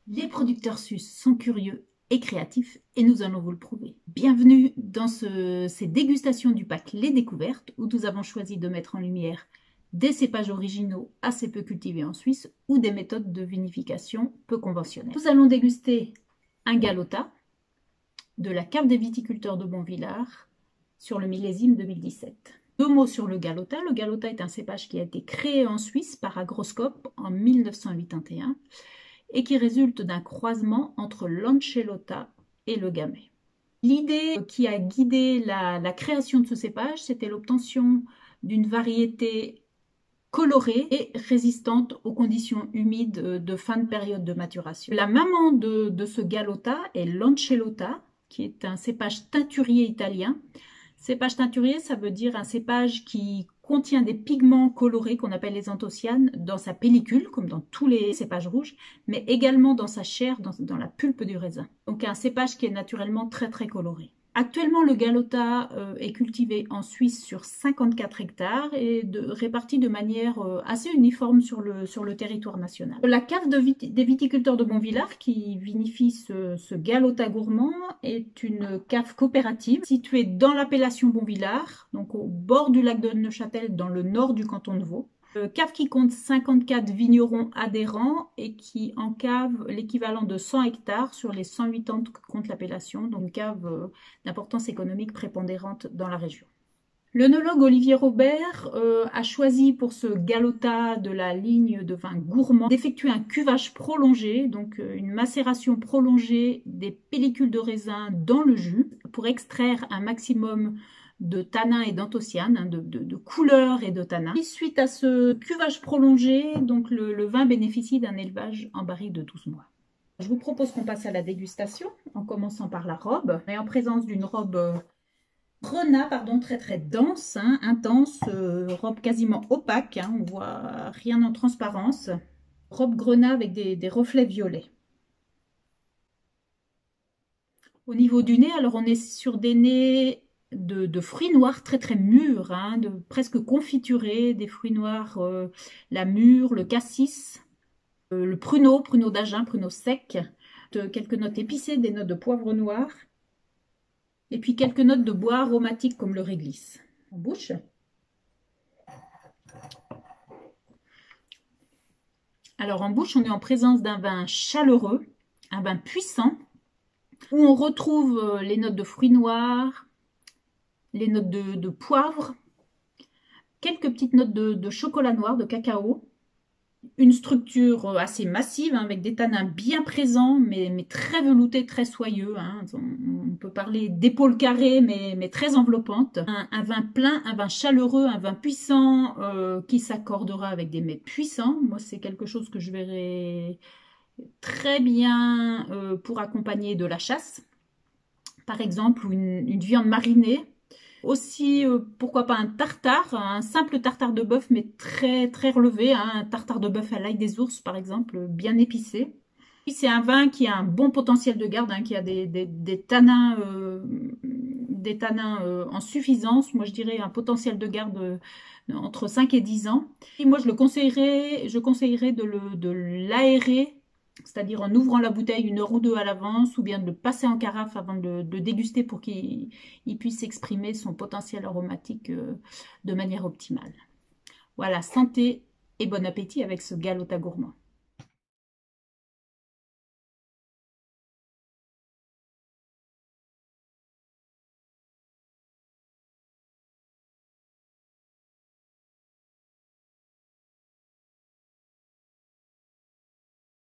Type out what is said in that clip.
Les producteurs suisses sont curieux et créatifs et nous allons vous le prouver. Bienvenue dans ces dégustations du pack Les Découvertes où nous avons choisi de mettre en lumière des cépages originaux assez peu cultivés en Suisse ou des méthodes de vinification peu conventionnelles. Nous allons déguster un Galota de la cave des viticulteurs de Bonvillars sur le millésime 2017. Deux mots sur le Galota. Le Galota est un cépage qui a été créé en Suisse par Agroscope en 1981 et qui résulte d'un croisement entre l'Ancellota et le Gamay. L'idée qui a guidé la création de ce cépage, c'était l'obtention d'une variété colorée et résistante aux conditions humides de fin de période de maturation. La maman de ce Galota est l'Ancellota, qui est un cépage teinturier italien. Cépage teinturier, ça veut dire un cépage qui contient des pigments colorés qu'on appelle les anthocyanes dans sa pellicule, comme dans tous les cépages rouges, mais également dans sa chair, dans la pulpe du raisin. Donc un cépage qui est naturellement très très coloré. Actuellement, le Galota est cultivé en Suisse sur 54 hectares et réparti de manière assez uniforme sur le territoire national. La cave des viticulteurs de Bonvillars qui vinifie ce Galota gourmand est une cave coopérative située dans l'appellation Bonvillars, donc au bord du lac de Neuchâtel dans le nord du canton de Vaud. Cave qui compte 54 vignerons adhérents et qui encave l'équivalent de 100 hectares sur les 180 que compte l'appellation, donc une cave d'importance économique prépondérante dans la région. L'œnologue Olivier Robert a choisi pour ce Galota de la ligne de vin gourmand d'effectuer un cuvage prolongé, donc une macération prolongée des pellicules de raisin dans le jus pour extraire un maximum de tanins et d'anthocyanes, de couleurs et de tanins. Et suite à ce cuvage prolongé, donc le vin bénéficie d'un élevage en barrique de 12 mois. Je vous propose qu'on passe à la dégustation, en commençant par la robe. On est en présence d'une robe grenat, très très dense, intense, robe quasiment opaque, on voit rien en transparence. Robe grenat avec des reflets violets. Au niveau du nez, alors on est sur des nez de fruits noirs très très mûrs, presque confiturés, des fruits noirs, la mûre, le cassis, le pruneau d'Agen, pruneau sec, quelques notes épicées, des notes de poivre noir, et puis quelques notes de bois aromatiques comme le réglisse. En bouche. Alors en bouche, on est en présence d'un vin chaleureux, un vin puissant, où on retrouve les notes de fruits noirs, les notes de poivre, quelques petites notes de chocolat noir, de cacao, une structure assez massive avec des tanins bien présents mais très veloutés, très soyeux. On peut parler d'épaule carrée mais très enveloppante. Un vin plein, un vin chaleureux, un vin puissant qui s'accordera avec des mets puissants. Moi, c'est quelque chose que je verrai très bien pour accompagner de la chasse, par exemple, ou une viande marinée. Aussi, pourquoi pas un tartare, un simple tartare de bœuf, mais très très relevé, un tartare de bœuf à l'ail des ours, par exemple, bien épicé. C'est un vin qui a un bon potentiel de garde, qui a des tanins, en suffisance. Moi, je dirais un potentiel de garde entre 5 et 10 ans. Et moi, je conseillerais de l'aérer, c'est-à-dire en ouvrant la bouteille 1 heure ou 2 à l'avance, ou bien de le passer en carafe avant de le déguster pour qu'il puisse exprimer son potentiel aromatique de manière optimale. Voilà, santé et bon appétit avec ce Galota gourmand.